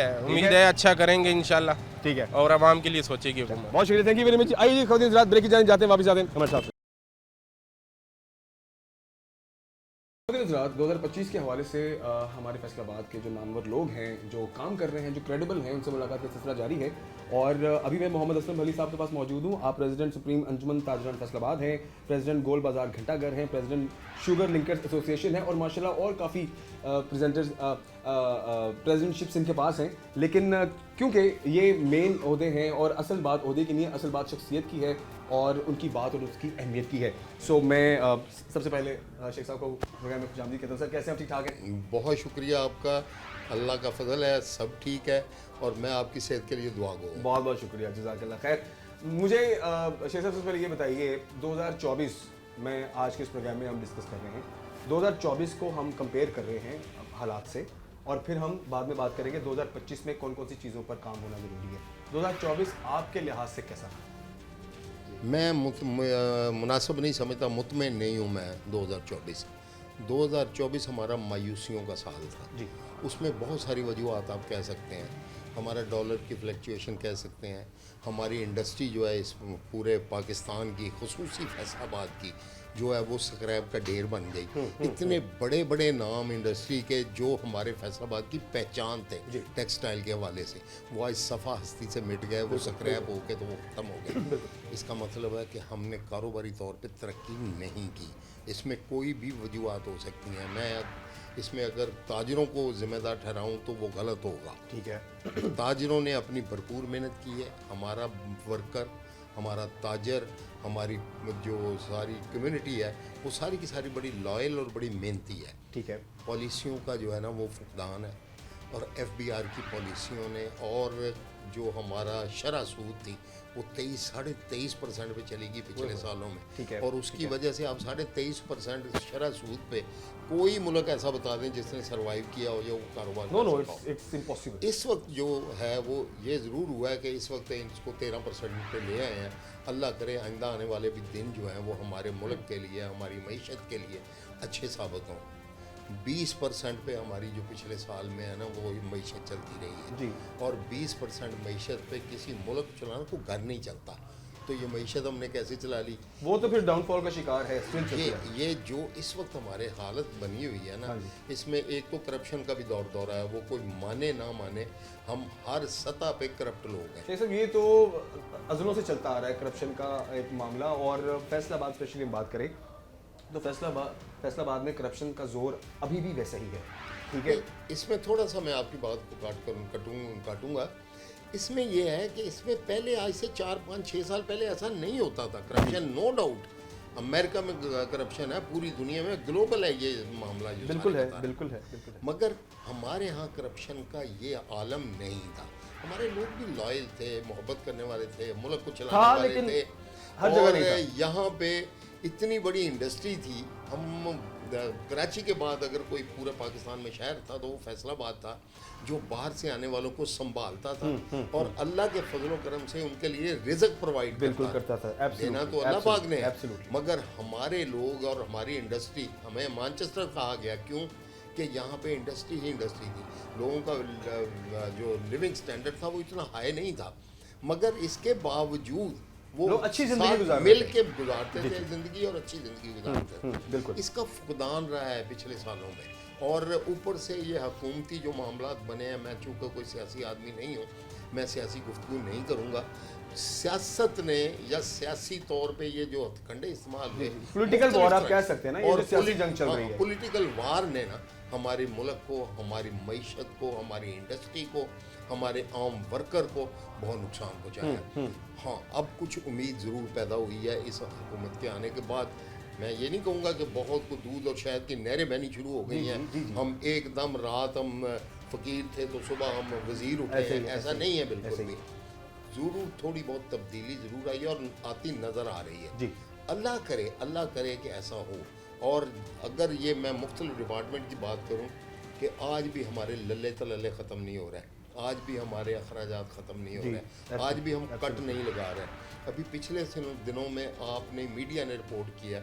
है अच्छा करेंगे इंशाल्लाह, ठीक है, और आवाम के लिए सोचेगी हुकूमत। बहुत शुक्रिया, थैंक यू वेरी मच। आइए खौतीन हज़रात, ब्रेक की जाने जाते हैं, वापस आते हैं हमारे साथ। 2025 के हवाले से हमारे फैसलाबाद के जो नामवर लोग हैं, जो काम कर रहे हैं, जो क्रेडिबल हैं, उनसे मुलाकात का सिलसिला जारी है। और अभी मैं मोहम्मद असलम अली साहब के पास मौजूद हूँ। आप प्रेसिडेंट सुप्रीम अंजुमन ताजरान फैसलाबाद हैं, प्रेसिडेंट गोल बाजार घंटाघर हैं, प्रेसिडेंट शुगर लिंकर्स एसोसिएशन है, और माशाल्लाह और काफ़ी प्रेजेंटर्स प्रेसिडेंटशिप्स इनके पास हैं। लेकिन क्योंकि ये मेन ओहदे हैं, और असल बात ओहदे की नहीं है, असल बात शख्सियत की है और उनकी बात और उसकी अहमियत की है। सो मैं सबसे पहले शेख साहब को प्रोग्राम में खुशामदीद कहता हूँ। सर, कैसे हैं आप? ठीक ठाक हैं? बहुत शुक्रिया आपका, अल्लाह का फजल है, सब ठीक है, और मैं आपकी सेहत के लिए दुआ गो। बहुत बहुत शुक्रिया, जज़ाकल्लाह खैर। मुझे शेख साहब सबसे पहले ये बताइए, 2024 में आज के इस प्रोग्राम में हम डिस्कस कर रहे हैं, 2024 को हम कंपेयर कर रहे हैं हालात से, और फिर हम बाद में बात करेंगे 2025 में कौन कौन सी चीज़ों पर काम होना ज़रूरी है। 2024 आपके लिहाज से कैसा है? मैं मुनासिब नहीं समझता, मुतमिन नहीं हूँ मैं 2024। 2024 हमारा मायूसियों का साल था जी। उसमें बहुत सारी वजूहत आप कह सकते हैं, हमारा डॉलर की फ्लक्चुएशन कह सकते हैं, हमारी इंडस्ट्री जो है इस पूरे पाकिस्तान की, खुसूसी फैसलाबाद की जो है वो स्क्रैप का ढेर बन गई। इतने बड़े बड़े नाम इंडस्ट्री के जो हमारे फैसलाबाद की पहचान थे टेक्सटाइल के हवाले से, वो आज सफ़ा हस्ती से मिट गए, वो स्क्रैप हो के तो वो ख़त्म हो गए। इसका मतलब है कि हमने कारोबारी तौर पे तरक्की नहीं की। इसमें कोई भी वजूहत हो सकती हैं, मैं इसमें अगर ताजरों को ज़िम्मेदार ठहराऊं तो वो गलत होगा। ठीक है। ताजरों ने अपनी भरपूर मेहनत की है, हमारा वर्कर, हमारा ताजर, हमारी जो सारी कम्युनिटी है वो सारी की सारी बड़ी लॉयल और बड़ी मेहनती है। ठीक है। पॉलिसियों का जो है ना वो फुकदान है, और FBR की पॉलिसियों ने, और जो हमारा शरह सूद थी वो 23.5% पे चलेगी पिछले सालों में। ठीक है, और उसकी वजह से आप 23.5% शरह सूद पे कोई मुल्क ऐसा बता दें जिसने सर्वाइव किया हो, जो कारोबार नो कर सका हो। It's impossible. इस वक्त जो है वो ये ज़रूर हुआ है कि इस वक्त इसको 13% पे ले आए हैं। अल्लाह करे आइंदा आने वाले भी दिन जो हैं वो हमारे मुल्क के लिए, हमारी मईशत के लिए अच्छे साबित हों। 20% पे हमारी जो पिछले साल में है ना वो मईशत चलती रही है जी। और 20% मईशत पे किसी मुल्क चलाना को घर नहीं चलता। तो ये मईशत हमने कैसे चला ली। वो तो फिर डाउनफॉल का शिकार है, स्टिल चलती है। ये जो इस वक्त हमारे हालत बनी हुई है ना, हाँ जी। इसमें एक तो करप्शन का भी दौर है, वो कोई माने ना माने हम हर सतह पे करप्ट लोग हैं। सर ये तो अज़लों से चलता आ रहा है करप्शन का एक मामला। और फैसलाबाद स्पेशली हम बात करें तो फैसलाबाद में करप्शन का जोर अभी भी वैसा ही है, ठीक है। इसमें थोड़ा सा मैं आपकी बात को काटूंगा। इसमें यह है कि इसमें पहले आज से 4, 5, 6 साल पहले ऐसा नहीं होता था करप्शन, नो डाउट। अमेरिका में करप्शन है, पूरी दुनिया में ग्लोबल है ये मामला जो बिल्कुल सारे है, बता रहे हैं। बिल्कुल है, बिल्कुल है। मगर हमारे यहाँ करप्शन का ये आलम नहीं था। हमारे लोग भी लॉयल थे, मोहब्बत करने वाले थे, मुल्क को चलाने वाले लेकिन थे। हर जगह और नहीं था। यहाँ पे इतनी बड़ी इंडस्ट्री थी। हम कराची के बाद अगर कोई पूरे पाकिस्तान में शहर था तो वो फैसलाबाद था, जो बाहर से आने वालों को संभालता था और अल्लाह के फजलो करम से उनके लिए रिज़्क प्रोवाइड बिल्कुल करता था। देना तो अल्लाह पाक ने है। मगर हमारे लोग और हमारी इंडस्ट्री, हमें मैनचेस्टर कहा गया क्यों कि यहाँ पे इंडस्ट्री ही इंडस्ट्री थी। लोगों का जो लिविंग स्टैंडर्ड था वो इतना हाई नहीं था, मगर इसके बावजूद वो लोग अच्छी जिंदगी गुजारते मिल के गुजारते थे जिंदगी, और अच्छी जिंदगी गुजारते थे। बिल्कुल। इसका फुकदान रहा है पिछले सालों में। और ऊपर से ये हुकूमती जो मामला बने हैं, मैं चूँकि कोई सियासी आदमी नहीं हूँ, मैं सियासी गुफ्तगू नहीं करूँगा। सियासत ने या सियासी तौर पे ये जो हथकंडे इस्तेमाल हुए, पॉलिटिकल वॉर आप कह सकते हैं ना, ये और जो सियासी जंग चल रही है। पॉलिटिकल वार ने ना हमारे मुल्क को, हमारी मईशत को, हमारी इंडस्ट्री को, हमारे आम वर्कर को बहुत नुकसान पहुँचाया। हाँ, अब कुछ उम्मीद ज़रूर पैदा हुई है इस हुकूमत के आने के बाद। मैं ये नहीं कहूँगा कि बहुत को दूध और शहद की नहरें बहनी शुरू हो गई हैं। हम एकदम रात हम फ़कीर थे तो सुबह हम वज़ीर उठे हैं, ऐसा नहीं है बिल्कुल भी। ज़रूर थोड़ी बहुत तब्दीली ज़रूर आई है और आती नज़र आ रही है जी। अल्लाह करे कि ऐसा हो। और अगर ये मैं मुख्तलिफ डिपार्टमेंट की बात करूँ कि आज भी हमारे लल्ले तलल्ले ख़त्म नहीं हो रहे हैं, आज भी हमारे अखराजात ख़त्म नहीं हो रहे हैं, आज भी हम कट नहीं लगा रहे हैं। अभी पिछले दिनों में आपने मीडिया ने रिपोर्ट किया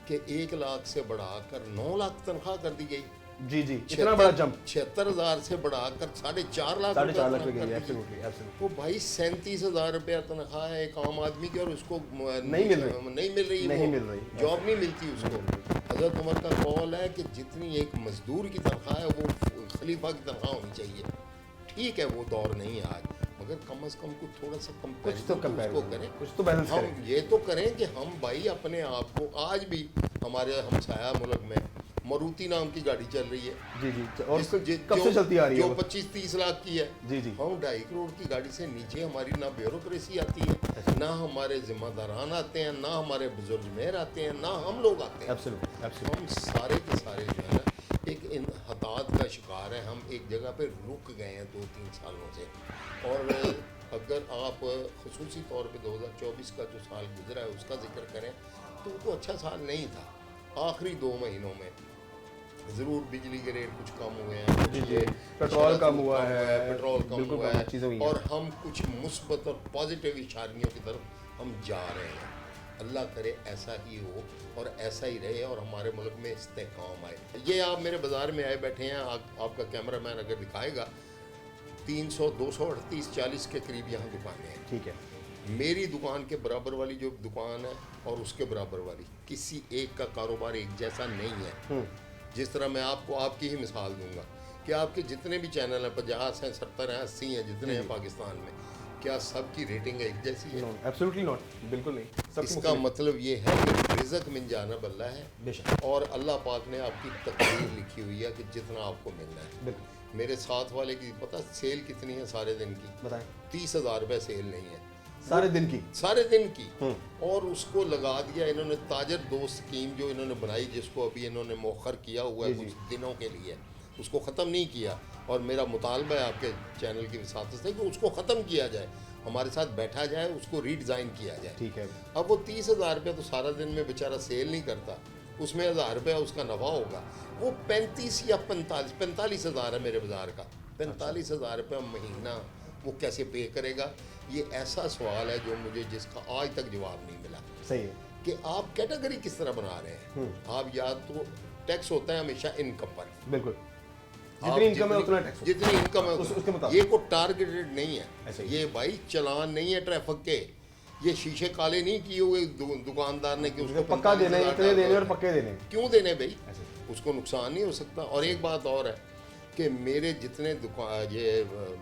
कि 1 लाख से बढ़ाकर 9 लाख तनख्वाह कर दी गई। जी जी, इतना बड़ा जंप 76,000 से बढ़ाकर 4.5 लाख 4.5 लाख रुपए पे गई। कर दी। एब्सोल्युटली। वो भाई 37,000 रुपया तनख्वाह है एक आम आदमी की, और उसको नहीं मिल रही, जॉब नहीं मिलती उसको। हज़रत उमर का कौल है कि जितनी एक मजदूर की तनख्वाह है वो खलीफा की तनख्वाह होनी चाहिए। ठीक है, वो दौर नहीं है आज, मगर कम से कम कुछ थोड़ा सा कंपेयर करें, कुछ तो बैलेंस हम करें। ये तो करें कि हम भाई अपने आप को, आज भी हमारे हमसाया मुल्क में मारुति नाम की गाड़ी चल रही है। जी जी, और कब से चलती आ रही है जो 25-30 लाख की है। जी जी। हम 2.5 करोड़ की गाड़ी से नीचे हमारी ना ब्यूरोक्रेसी आती है, ना हमारे जिम्मेदारान आते हैं, ना हमारे बुजुर्ग मेहर आते हैं, ना हम लोग आते हैं। हम सारे के सारे जो है ना एक इन हताहत का शिकार है। हम एक जगह पे रुक गए हैं 2-3 सालों से। और अगर आप खुसूसी तौर पे 2024 का जो साल गुजरा है उसका जिक्र करें तो वो अच्छा साल नहीं था। आखिरी 2 महीनों में ज़रूर बिजली के रेट कुछ कम हुए हैं, जी जी, पेट्रोल कम हुआ है, पेट्रोल कम बिल्कुल हुआ है, चीज़ें हुई हैं। और हम कुछ मुस्बत और पॉजिटिव इशारियों की तरफ हम जा रहे हैं। अल्लाह करे ऐसा ही हो और ऐसा ही रहे और हमारे मुल्क में इस्तेकाम आए। ये आप मेरे बाज़ार में आए बैठे हैं, आपका कैमरामैन अगर दिखाएगा 300, 238, 40 के करीब यहाँ दुकानें हैं। ठीक है। मेरी दुकान के बराबर वाली जो दुकान है और उसके बराबर वाली, किसी एक का कारोबार एक जैसा नहीं है। जिस तरह मैं आपको आपकी ही मिसाल दूंगा कि आपके जितने भी चैनल हैं, 50 हैं, 70 हैं, 80 हैं, जितने हैं पाकिस्तान में, क्या सबकी रेटिंग एक जैसी है? एब्सोल्युटली नॉट, बिल्कुल नहीं। इसका मतलब ये है कि रिज़्क मिन जानिब अल्लाह है, बेशक, और अल्लाह पाक ने आपकी तकदीर लिखी हुई है कि जितना आपको मिलना है। बिल्कुल। मेरे साथ वाले की पता सेल कितनी है सारे दिन की? बताएं। 30,000 रुपये सेल नहीं है सारे दिन की, सारे दिन की। और उसको लगा दिया इन्होंने ताजर दोस्त स्कीम जो इन्होंने बनाई, जिसको अभी इन्होंने मौखर किया हुआ है कुछ दिनों के लिए, उसको ख़त्म नहीं किया। और मेरा मुतालबा है आपके चैनल की वसात से कि उसको ख़त्म किया जाए, हमारे साथ बैठा जाए, उसको रीडिज़ाइन किया जाए। ठीक है। अब वो 30,000 रुपये तो सारा दिन में बेचारा सेल नहीं करता, उसमें 1,000 रुपये उसका नफ़ा होगा। वो 35 या 45,000 है मेरे बाज़ार का, 45,000 रुपये महीना वो कैसे पे करेगा? ये ऐसा सवाल है जो मुझे जिसका आज तक जवाब नहीं मिला। सही है कि आप कैटेगरी किस तरह बना रहे हैं। आप या तो टैक्स होता है हमेशा इनकम पर, बिल्कुल, जितनी इनकम है उतना टैक्स, जितनी इनकम है उसके मुताबिक। ये कोई टारगेटेड नहीं है, ऐसे ही। ये भाई चलान नहीं है ट्रैफिक के, ये शीशे काले नहीं किए हुए दुकानदार ने कि उसको पक्का देने, 45,000 इतने देने और का- पक्के देने। क्यों देने भाई, उसको नुकसान नहीं हो सकता। और एक बात और है कि मेरे जितने दुकान ये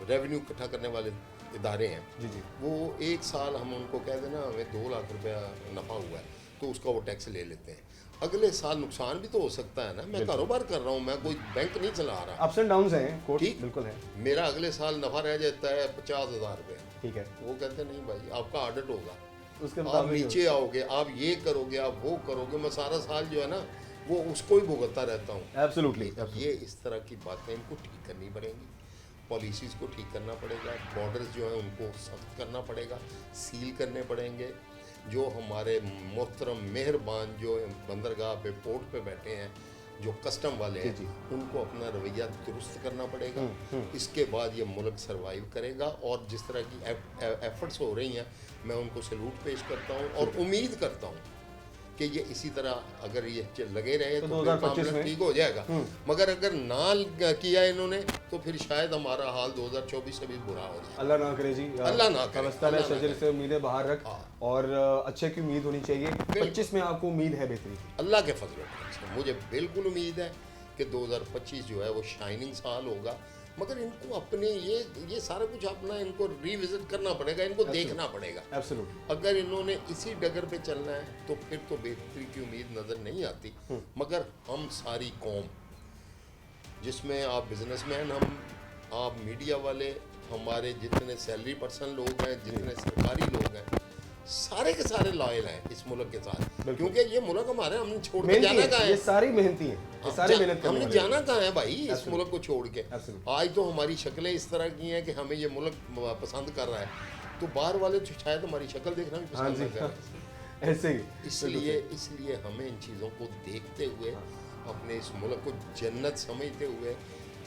रेवेन्यू इकट्ठा करने वाले इदारे हैं, जी जी, वो एक साल हम उनको कह देना हमें 2 लाख रुपया नफ़ा हुआ है तो उसका वो टैक्स ले लेते हैं। अगले साल नुकसान भी तो हो सकता है ना, मैं कारोबार कर रहा हूँ, मैं कोई बैंक नहीं चला रहा। अप्स एंड डाउन्स हैं कोर्स, ठीक। बिल्कुल है। मेरा अगले साल नफ़ा रह जाता है 50,000 रुपये, ठीक है, वो कहते नहीं भाई आपका ऑडिट होगा, उसके आप मुताबिक नीचे आओगे, आप ये करोगे, आप वो करोगे, मैं सारा साल जो है ना वो उसको ही भुगतता रहता हूँ। एब्सोल्युटली। ये इस तरह की बातें इनको ठीक करनी पड़ेंगी, पॉलिसीज़ को ठीक करना पड़ेगा, बॉर्डर्स जो हैं उनको सख्त करना पड़ेगा, सील करने पड़ेंगे। जो हमारे मोहतरम मेहरबान जो बंदरगाह पे पोर्ट पे बैठे हैं, जो कस्टम वाले हैं, जी। उनको अपना रवैया दुरुस्त करना पड़ेगा। इसके बाद ये मुल्क सर्वाइव करेगा। और जिस तरह की एफर्ट्स हो रही हैं, मैं उनको सैल्यूट पेश करता हूँ और उम्मीद करता हूँ कि ये इसी तरह अगर ये लगे रहे तो तो फिर 2025 मामला में ठीक हो जाएगा। मगर अगर ना किया इन्होंने तो फिर शायद हमारा हाल 2024 से भी बुरा हो जाए। अल्लाह ना करे जी। अल्लाह ना करे, अवस्था में अल्लाह ना शजर करे। से उम्मीदें बाहर रख, हाँ। और अच्छे की उम्मीद होनी चाहिए। 25 में आपको उम्मीद है बेहतरी की? अल्लाह के फजल से मुझे बिल्कुल उम्मीद है कि 2025 जो है वो शाइनिंग साल होगा। मगर इनको अपने ये सारा कुछ अपना इनको रिविजिट करना पड़ेगा, इनको देखना पड़ेगा। एब्सोल्युटली। अगर इन्होंने इसी डगर पे चलना है तो फिर तो बेहतरी की उम्मीद नज़र नहीं आती। मगर हम सारी कौम, जिसमें आप बिजनेसमैन, आप मीडिया वाले, हमारे जितने सैलरी पर्सन लोग हैं, जितने सरकारी लोग हैं, सारे के सारे लॉयल हैं इस मुल्क के साथ। क्योंकि ये मुल्क हमारे, हमने छोड़ के जाना कहाँ ये है? सारी मेहनती हैं, ये सारे मेहनत करने हमने वाले जाना कहाँ है भाई इस मुल्क को छोड़ के? Absolutely. आज तो हमारी शक्लें इस तरह की हैं कि हमें ये मुल्क पसंद कर रहा है, तो बाहर वाले तो शायद हमारी शक्ल देखना भी हाँ पसंद जी, ना करें। ऐसे ही। इसलिए हमें इन चीज़ों को देखते हुए, अपने इस मुल्क को जन्नत समझते हुए,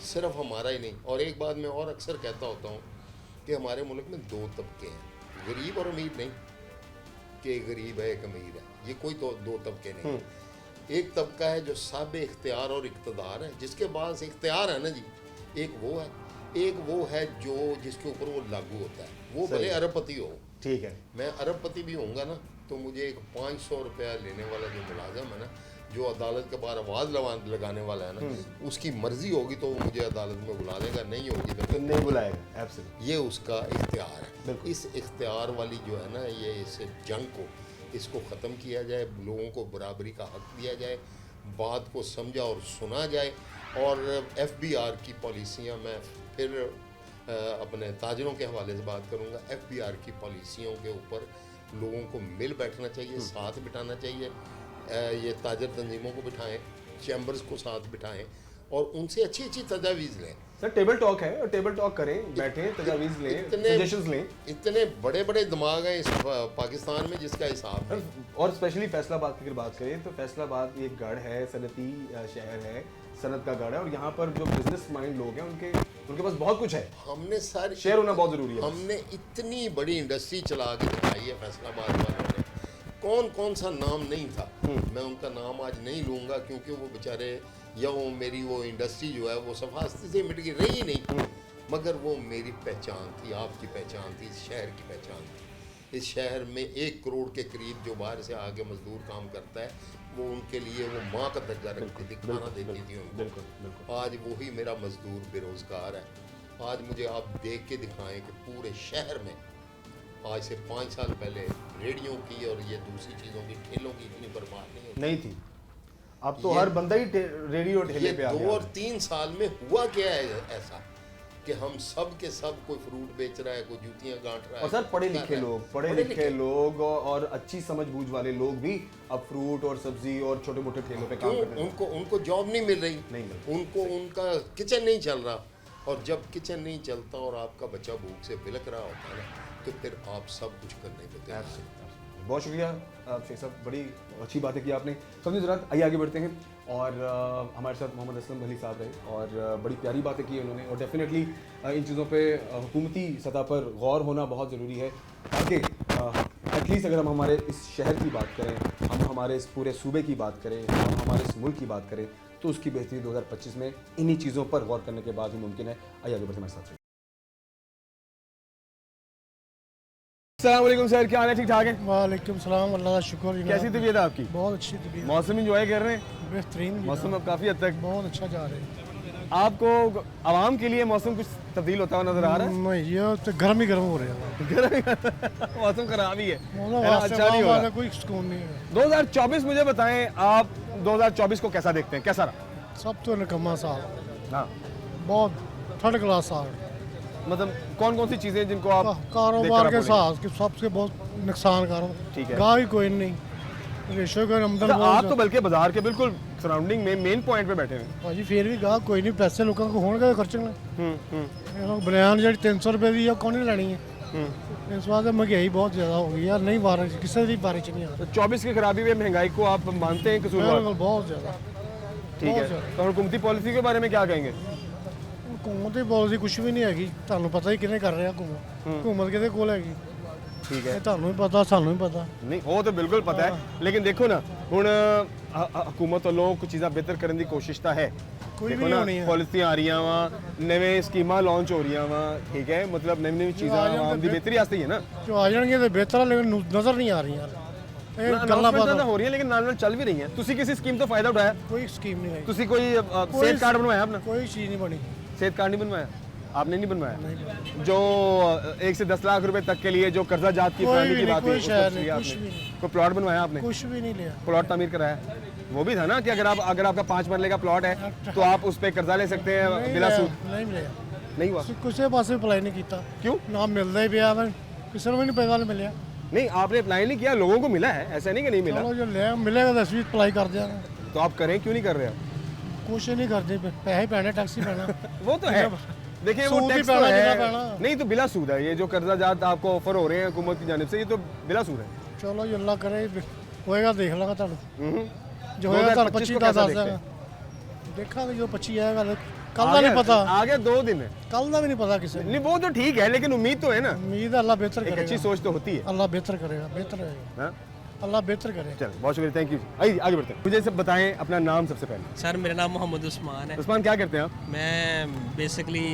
सिर्फ हमारा ही नहीं, और एक बात मैं और अक्सर कहता होता हूँ कि हमारे मुल्क में 2 तबके हैं, गरीब और अमीर नहीं कि गरीब है एक अमीर है, ये कोई दो तबके नहीं। एक तबका है जो साब इख्तियार और इक़्तिदार है, जिसके पास इख्तियार है ना जी, एक वो है जो जिसके ऊपर वो लागू होता है। वो भले अरबपति हो, ठीक है, मैं अरबपति भी होऊंगा ना तो मुझे एक 500 रुपया लेने वाला जो मुलाजम है ना, जो अदालत के बाहर आवाज़ लगाने वाला है ना, उसकी मर्जी होगी तो वो मुझे अदालत में बुला देगा, नहीं होगी तो नहीं बुलाएगा। एब्सोल्युटली। ये उसका इख्तियार है। बिल्कुल। इस इख्तियार वाली जो है ना, ये इस जंग को, इसको ख़त्म किया जाए, लोगों को बराबरी का हक दिया जाए, बात को समझा और सुना जाए। और FBR की पॉलिसियाँ, मैं फिर अपने ताजरों के हवाले से बात करूँगा, FBR की पॉलिसियों के ऊपर लोगों को मिल बैठना चाहिए, साथ बिठाना चाहिए। ये ताजर तंजीमों को बिठाएं, चैम्बर्स को साथ बिठाएं और उनसे अच्छी अच्छी तजावीज़ लें। सर टेबल टॉक है, और टेबल टॉक करें, बैठें, तजावीज़ लें, सजेशंस लें। इतने बड़े बड़े दिमाग हैं इस पाकिस्तान में जिसका हिसाब नहीं। और स्पेशली फैसलाबाद की अगर बात करें तो फैसलाबाद एक गढ़ है, सनती शहर है, सनत का गढ़ है, और यहाँ पर जो बिजनेस माइंड लोग हैं उनके पास बहुत कुछ है। हमने सारी शेयर होना बहुत ज़रूरी है। हमने इतनी बड़ी इंडस्ट्री चला के दिखाई है फैसलाबाद वालों ने, कौन सा नाम नहीं था, मैं उनका नाम आज नहीं लूँगा क्योंकि वो बेचारे, या वो मेरी वो इंडस्ट्री जो है वो सफास्ती से मिट गई, रही नहीं, मगर वो मेरी पहचान थी, आपकी पहचान थी, इस शहर की पहचान थी। इस शहर में 1 करोड़ के करीब जो बाहर से आके मजदूर काम करता है, वो उनके लिए वो माँ का दर्जा रखती थी, खाना देती थी उनको। बिल्कुल। आज वही मेरा मजदूर बेरोज़गार है। आज मुझे आप देख के दिखाएं कि पूरे शहर में आज से 5 साल पहले रेडियो की और ये दूसरी चीज़ों की, ठेलों की इतनी बर्बाद नहीं थी। अब तो हर बंदा ही रेडियो ठेले ये पे आ 2 गया और 3 साल में हुआ क्या है ऐसा कि हम सब के सब, कोई फ्रूट बेच रहा है, कोई जूतियां गांठ रहा है। और सर पढ़े लिखे लोग और अच्छी समझ बूझ वाले लोग भी अब फ्रूट और सब्जी और छोटे मोटे ठेलों पे काम करते हैं। उनको जॉब नहीं मिल रही, नहीं मिल रही। उनको उनका किचन नहीं चल रहा। और जब किचन नहीं चलता और आपका बच्चा भूख से बिलक रहा होता है ना, तो फिर आप सब कुछ करने को तैयार हैं। बहुत शुक्रिया शेख साहब, बड़ी अच्छी बातें की आपने। समझे जरा, आइए आगे बढ़ते हैं। और हमारे साथ मोहम्मद असलम अली साहब रहे और बड़ी प्यारी बातें की उन्होंने। और डेफिनेटली इन चीज़ों पे हुकूमती सतह पर गौर होना बहुत ज़रूरी है, ताकि एटलीस्ट अगर हम हमारे इस शहर की बात करें, हम हमारे इस पूरे सूबे की बात करें, हम हमारे इस मुल्क की बात करें, तो उसकी बेहतरी 2025 में इन्हीं चीज़ों पर गौर करने के बाद ही मुमकिन है। आइए आगे बढ़ते हमारे साथ। अस्सलाम वालेकुम सर, क्या हाल है? ठीक ठाक है? वालेकुम सलाम, अल्लाह का शुक्र जनाब। कैसी तबीयत है आपकी? बहुत अच्छी तबीयत, मौसम इंजॉय कर रहे हैं? बेहतरीन जनाब। मौसम अब काफ़ी हद तक बहुत अच्छा जा रहे हैं। आपको आवाम के लिए मौसम कुछ तब्दील होता हुआ नजर आ रहा है? नहीं, ये तो गर्म ही गर्म हो रहे हैं। मौसम खराब ही है, मौसम है ना? वास्ते अच्छा नहीं हो वाला रहा। कोई सुकून नहीं है। 2024 मुझे बताएं, आप 2024 को कैसा देखते हैं? कैसा रहा? सब तो निकम्मा साल, हाँ, बहुत थर्ड क्लास साल। मतलब कौन कौन सी चीज़ें जिनको आप कारोबार देखकर के आप साथ कि सबसे बहुत नुकसान कार ठीक है। गाह ही कोई नहीं, रेशो का आमदन अच्छा, आप तो बहुत। बल्कि बाजार के बिल्कुल सराउंडिंग में मेन पॉइंट पे बैठे हैं। भाजी फिर भी गाह कोई नहीं, पैसे लोगों को होने खर्चने। बनियान जी 300 रुपए की है, कौन नहीं लेनी है? इस बात महंगाई बहुत ज़्यादा हो गई यार, नहीं बारिश किसी भी बारिश नहीं आ रही। तो 24 की खराबी में महंगाई को आप मानते हैं कसूरवार? बिल्कुल, बहुत ज़्यादा। ठीक है, बहुत ज़्यादा। तो हुकूमती पॉलिसी के बारे में क्या कहेंगे? हुकूमत पॉलिसी कुछ भी नहीं हैगी, ਤੁਹਾਨੂੰ पता ही किने कर रहे हैं हुकूमत किहदे कोल हैगी? ठीक है, ਇਹ ਤੁਹਾਨੂੰ ही पता, ਸਾਨੂੰ ही पता। नहीं वो तो बिल्कुल पता है, लेकिन देखो ना ਹੁਣ हुकूमत ਵੱਲੋਂ कुछ चीज़ां बेहतर करने की कोशिश तो है। कोई भी देखो नहीं ना, होनी है। पॉलिसियां आ रही वा, नवे स्कीमां लॉन्च हो रही वा, ठीक है, मतलब नवी नवी चीज़ां आवाम की बेहतरी वास्ते ही है ना। जो आ जाएंगे तो बेहतर है, लेकिन नज़र नहीं आ रही यार। ਇਹ ਗੱਲਾਂ announcement ਬਾਤਾਂ ਤਾਂ ਹੋ ਰਹੀਆਂ लेकिन ਨਾਲ ਨਾਲ ਚੱਲ ਵੀ ਰਹੀਆਂ। ਤੁਸੀਂ ਕਿਸੇ ਸਕੀਮ ਤੋਂ ਫਾਇਦਾ ਉਠਾਇਆ? कोई स्कीम नहीं है, ਤੁਸੀਂ ਕੋਈ सेहत कार्ड बनवाया अपना? कोई चीज़ नहीं बनी। सेहत कार्ड नहीं बनवाया? आपने नहीं बनवाया? जो 1 से 10 लाख रुपए तक के लिए जो कर्जा जात की कोई फैमिली भी की नहीं, बात कोई हुई, शहर उसको नहीं, लिया कुछ आपने? भी नहीं। कोई प्लॉट बनवाया आपने? कुछ भी नहीं लिया। प्लॉट तामीर कराया? वो भी था ना कि अगर आपका 5 मरले का प्लॉट है तो आप उस पर कर्जा ले सकते हैं नहीं बिला लिया, सूद। नहीं मिले। नहीं हुआ? ਕਿਸੇ ਪਾਸੇ ਅਪਲਾਈ ਨਹੀਂ ਕੀਤਾ। क्यों? ਨਾ ਮਿਲਦਾ ਹੀ ਪਿਆ ਵਾ, ਕਿਸੇ ਨੂੰ ਵੀ ਨਹੀਂ ਪੈਸਾ ਮਿਲਿਆ। नहीं, आपने अप्लाई नहीं किया, लोगों को मिला है, ऐसा नहीं कि नहीं मिला। ਚਲੋ ਜੋ ਲਿਆ ਮਿਲੇਗਾ ਤਾਂ ਅਸੀਂ ਵੀ ਅਪਲਾਈ ਕਰ ਦਿਆਂਗੇ। तो आप करें, क्यों नहीं कर रहे आप? ਕੁਛ ਨਹੀਂ ਕਰਦੇ, ਪੈਸੇ ਪੈਣੇ, टैक्स ही पैना। वो तो है, देखिए वो सूद भी टैक्स तो पैना, जितना है, पैना। नहीं तो बिला सूद है। ये जो कर्जा जात आपको ऑफर हो रहे हैं हुकूमत की जानिब से, ये तो बिला सूद है। ਚਲੋ ਜੋ ਅੱਲਾ ਕਰੇ ਹੋਏਗਾ, ਦੇਖ ਲਾਂਗਾ ਤੁਹਾਨੂੰ। हम्म। ਜੋ ਹੋਏਗਾ ਤੁਹਾਨੂੰ 2025 25 को ਦਾ कैसा ਦੱਸ देखते ਦਾਂਗਾ। देखांगे जो 25 आएगा, कल आ का गया- नहीं पता, आ गया 2 दिन है। कल का भी नहीं पता किसी। नहीं वो तो ठीक है, लेकिन उम्मीद तो है ना, उम्मीद है अल्लाह बेहतर एक अच्छी करेगा। सोच तो होती है। अल्लाह बेहतर करेगा, बेहतर रहेगा, हाँ? अल्लाह बेहतर करे। चल, बहुत शुक्रिया, थैंक यू। आगे बढ़ते हैं। मुझे सब बताएं अपना नाम सबसे पहले। सर मेरा नाम मोहम्मद उस्मान है। उस्मान, क्या करते हैं आप? मैं बेसिकली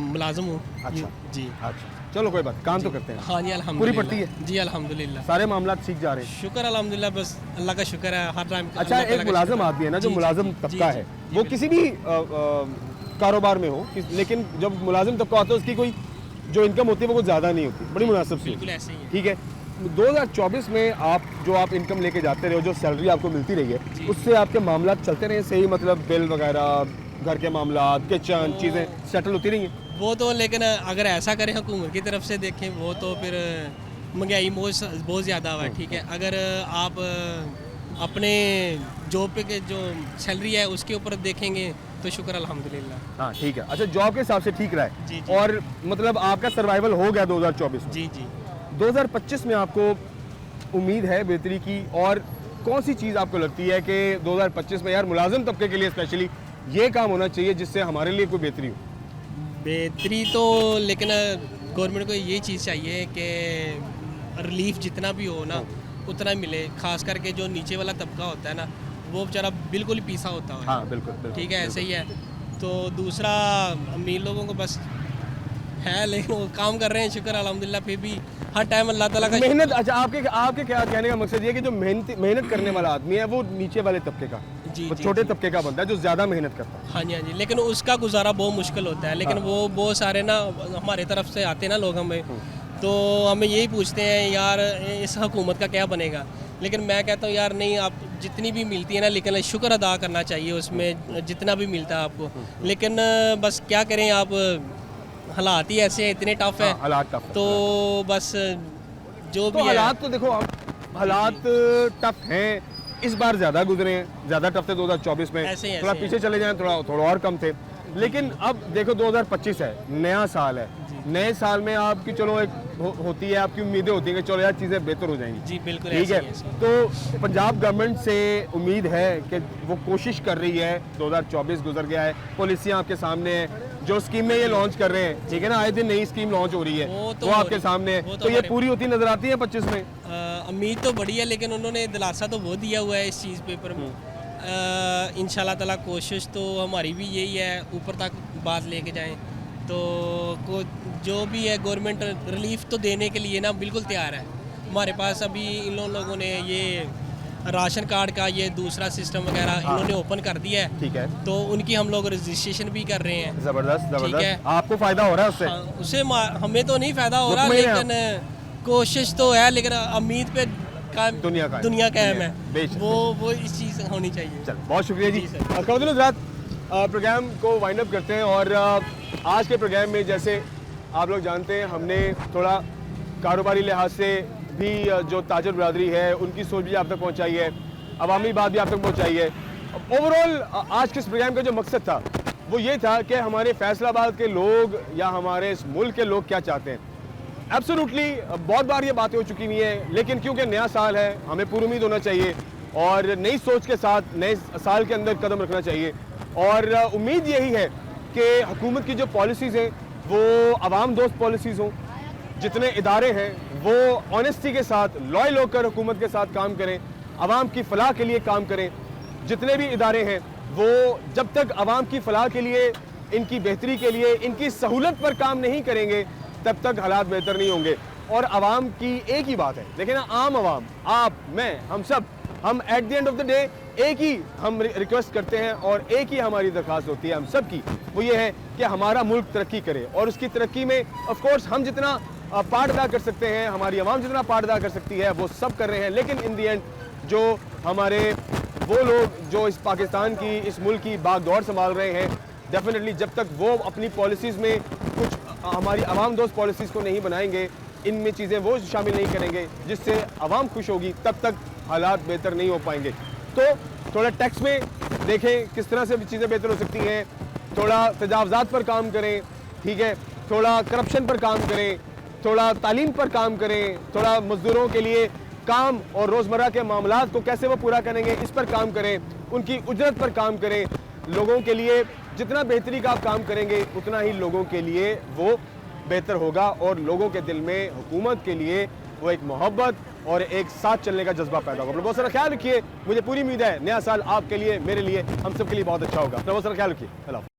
मुलाजिम हूँ। अच्छा। जी अच्छा, चलो कोई बात, काम तो करते हैं। हाँ जी अल्हम्दुलिल्लाह। पूरी पड़ती है? जी अल्हम्दुलिल्लाह, सारे मामला ठीक जा रहे हैं? शुक्र अल्हम्दुलिल्लाह, बस अल्लाह का शुक्र है हर टाइम। अच्छा, अल्लाह ताला एक का मुलाजिम शुक्र है। आदमी है ना, जो जी, मुलाजिम जी, तबका जी, है, जी, वो बिल्कुल। किसी भी कारोबार में हो, लेकिन जब मुलाजिम तबका होता है उसकी कोई जो इनकम होती है वो कुछ ज़्यादा नहीं होती, बड़ी मुनासिब सी बिल्कुल होती है। ऐसे ही है। ठीक है, 2024 में आप इनकम लेके जाते रहे हो, जो सैलरी आपको मिलती रही है, उससे आपके मामला चलते रहे सही, मतलब बिल वगैरह, घर के मामला, किचन, चीज़ें सेटल होती रही हैं? वो तो, लेकिन अगर ऐसा करें हुकूमत की तरफ से देखें, वो तो फिर महंगाई बहुत ज़्यादा हुआ है। ठीक है, अगर आप अपने जॉब पे के जो सैलरी है उसके ऊपर देखेंगे तो शुक्र अल्हम्दुलिल्लाह। हाँ ठीक है। अच्छा, जॉब के हिसाब से ठीक रहा जी, है जी। और मतलब आपका सर्वाइवल हो गया 2024 में। जी जी। 2025 में आपको उम्मीद है बेहतरी की, और कौन सी चीज़ आपको लगती है कि 2025 में यार मुलाजिम तबके के लिए स्पेशली ये काम होना चाहिए जिससे हमारे लिए कोई बेहतरी हो? बेहतरी तो, लेकिन गवर्नमेंट को ये चीज़ चाहिए कि रिलीफ जितना भी हो ना उतना मिले, खास करके जो नीचे वाला तबका होता है ना, वो बेचारा बिल्कुल ही पीसा होता है। हाँ बिल्कुल, बिल्कुल ठीक है, ऐसे ही है। तो दूसरा, अमीर लोगों को बस है, लेकिन वो काम कर रहे हैं, शुक्र अल्हम्दुलिल्लाह, फिर भी हर टाइम अल्लाह ताला का मेहनत। अच्छा, आपके क्या कहने का मकसद ये है कि जो मेहनत करने वाला आदमी है वो नीचे वाले तबके का, जी, वो जी, छोटे जी। तबके का बंदा है जो ज़्यादा मेहनत करता है। हाँ जी हाँ जी, लेकिन उसका गुजारा बहुत मुश्किल होता है। लेकिन वो बहुत सारे ना हमारे तरफ से आते हैं ना लोग हमें, तो हमें यही पूछते हैं यार इस हुकूमत का क्या बनेगा। लेकिन मैं कहता हूँ यार नहीं, आप जितनी भी मिलती है ना, लेकिन शुक्र अदा करना चाहिए उसमें जितना भी मिलता है आपको। लेकिन बस क्या करें, आप हालात ही ऐसे हैं, इतने टफ है, हालात टफ है। तो बस जो तो भी है। हालात तो देखो, हालात टफ हैं, इस बार ज़्यादा गुजरे हैं, ज़्यादा टफ थे 2024 में, ऐसे ही थोड़ा हैं। पीछे चले जाएं थोड़ा और कम थे। लेकिन अब देखो 2025 है, नया साल है, नए साल में आपकी चलो एक होती है, आपकी उम्मीदें होती हैं कि चलो यार चीज़ें बेहतर हो जाएंगी। जी बिल्कुल ठीक ऐसे है, ही ऐसे ही। तो पंजाब गवर्नमेंट से उम्मीद है कि वो कोशिश कर रही है, 2024 गुजर गया है, पॉलिसियाँ आपके सामने हैं, जो स्कीमें ये लॉन्च कर रहे हैं, ठीक है ना, आए दिन नई स्कीम लॉन्च हो रही है, वो तो वो हो आपके रही- सामने है, वो तो तो ये हमारे- पूरी होती नजर आती है 25 में? उम्मीद तो बड़ी है, लेकिन उन्होंने दिलासा तो वो दिया हुआ है इस चीज़ पे, पर इंशाल्लाह ताला कोशिश तो हमारी भी यही है, ऊपर तक बात लेके जाएं। तो जो भी है गवर्नमेंट रिलीफ तो देने के लिए ना बिल्कुल तैयार है। हमारे पास अभी इन लोगों ने ये राशन कार्ड का ये दूसरा सिस्टम वगैरह इन्होंने ओपन कर दिया है। ठीक है, तो उनकी हम लोग रजिस्ट्रेशन भी कर रहे हैं। जबरदस्त ठीक जबरदस्त। है। आपको फायदा हो रहा है उससे? हाँ, उससे हमें तो नहीं फायदा हो रहा, मुतमईन हैं लेकिन कोशिश तो है, लेकिन उम्मीद पे दुनिया कायम है। बेशक। वो इस चीज़ होनी चाहिए। चल, बहुत शुक्रिया जी। जी सर। खवातीन हज़रात, प्रोग्राम को वाइंड अप करते हैं और आज के प्रोग्राम में जैसे आप लोग जानते हैं हमने थोड़ा कारोबारी लिहाज से भी जो ताजर बरादरी है उनकी सोच भी आप तक पहुंचाई है, अवामी बात भी आप तक पहुंचाई है। ओवरऑल आज के इस प्रोग्राम का जो मकसद था वो ये था कि हमारे फैसलाबाद के लोग या हमारे इस मुल्क के लोग क्या चाहते हैं। एब्सोल्युटली बहुत बार ये बातें हो चुकी हुई हैं, लेकिन क्योंकि नया साल है हमें पूरी उम्मीद होना चाहिए और नई सोच के साथ नए साल के अंदर कदम रखना चाहिए। और उम्मीद यही है कि हुकूमत की जो पॉलिसीज़ हैं वो आवाम दोस्त पॉलिसीज़ हों, जितने इदारे हैं वो ऑनेस्टी के साथ लॉयल होकर हुकूमत के साथ काम करें, आवाम की फलाह के लिए काम करें। जितने भी इदारे हैं वो जब तक आवाम की फलाह के लिए, इनकी बेहतरी के लिए, इनकी सहूलत पर काम नहीं करेंगे तब तक हालात बेहतर नहीं होंगे। और आवाम की एक ही बात है, देखिए ना, आम आवाम, आप, मैं, हम सब, हम at the end of the day एक ही हम रिक्वेस्ट करते हैं और एक ही हमारी दरख्वास्त होती है हम सब की, वो ये है कि हमारा मुल्क तरक्की करे। और उसकी तरक्की में ऑफ कोर्स हम जितना पार्ट अदा कर सकते हैं, हमारी आवाम जितना पार्ट अदा कर सकती है वो सब कर रहे हैं, लेकिन इन दी एंड जो हमारे वो लोग जो इस पाकिस्तान की, इस मुल्क की बागडोर संभाल रहे हैं, डेफिनेटली जब तक वो अपनी पॉलिसीज़ में कुछ हमारी आवाम दोस्त पॉलिसीज़ को नहीं बनाएंगे, इनमें चीज़ें वो शामिल नहीं करेंगे जिससे आवाम खुश होगी, तब तक हालात बेहतर नहीं हो पाएंगे। तो थोड़ा टैक्स में देखें किस तरह से चीज़ें बेहतर हो सकती हैं, थोड़ा तजावज़ात पर काम करें, ठीक है, थोड़ा करप्शन पर काम करें, थोड़ा तालीम पर काम करें, थोड़ा मज़दूरों के लिए काम और रोज़मर्रा के मामलात को कैसे वो पूरा करेंगे इस पर काम करें, उनकी उजरत पर काम करें। लोगों के लिए जितना बेहतरी का आप काम करेंगे उतना ही लोगों के लिए वो बेहतर होगा और लोगों के दिल में हुकूमत के लिए वो एक मोहब्बत और एक साथ चलने का जज्बा पैदा होगा। बहुत सारा ख्याल रखिए, मुझे पूरी उम्मीद है नया साल आपके लिए, मेरे लिए, हम सब के लिए बहुत अच्छा होगा। बहुत सारा ख्याल रखिए। अल्लाह।